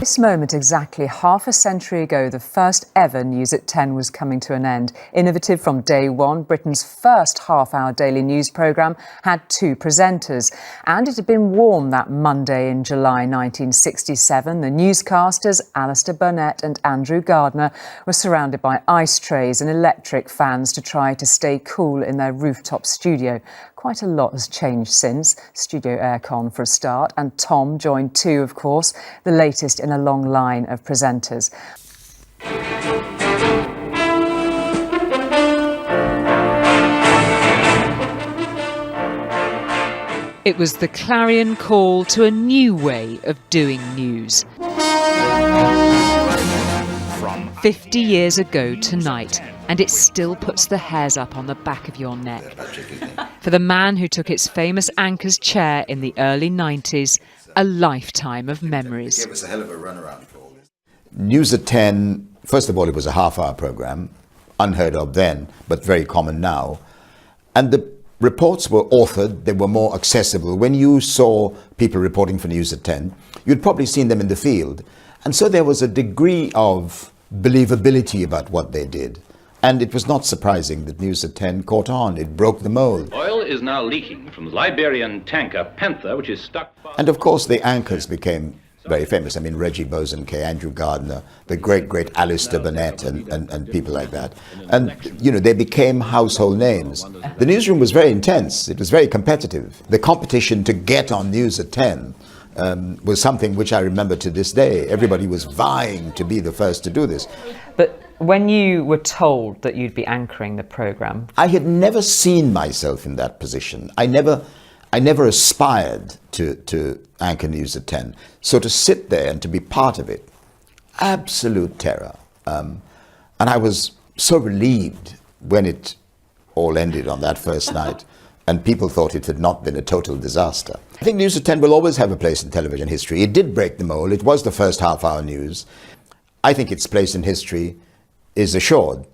this moment exactly half a century ago, the first ever News at 10 was coming to an end. Innovative from day one, Britain's first half-hour daily news programme had two presenters. And it had been warm that Monday in July 1967. The newscasters, Alistair Burnett and Andrew Gardner, were surrounded by ice trays and electric fans to try to stay cool in their rooftop studio. Quite a lot has changed since. Studio aircon for a start, and Tom joined too, of course, the latest in a long line of presenters. It was the clarion call to a new way of doing news. 50 years ago tonight, and it still puts the hairs up on the back of your neck. For the man who took its famous anchor's chair in the early 90s, a lifetime of memories. Gave us a hell of a runaround for all this. News at 10, first of all, it was a half-hour programme, unheard of then, but very common now. And the reports were authored, they were more accessible. When you saw people reporting for News at 10, you'd probably seen them in the field. And so there was a degree of believability about what they did. And it was not surprising that News at 10 caught on. It broke the mold. Oil is now leaking from the Liberian tanker Panther, which is stuck... And of course the anchors became very famous. I mean, Reggie Bosanquet, Andrew Gardner, the great Alistair Burnett and people like that. And, you know, they became household names. The newsroom was very intense. It was very competitive. The competition to get on News at 10 was something which I remember to this day. Everybody was vying to be the first to do this. But when you were told that you'd be anchoring the programme... I had never seen myself in that position. I never aspired to anchor News at 10. So to sit there and to be part of it, absolute terror. And I was so relieved when it all ended on that first night. And people thought it had not been a total disaster. I think News at 10 will always have a place in television history. It did break the mold. It was the first half-hour news. I think its place in history is assured.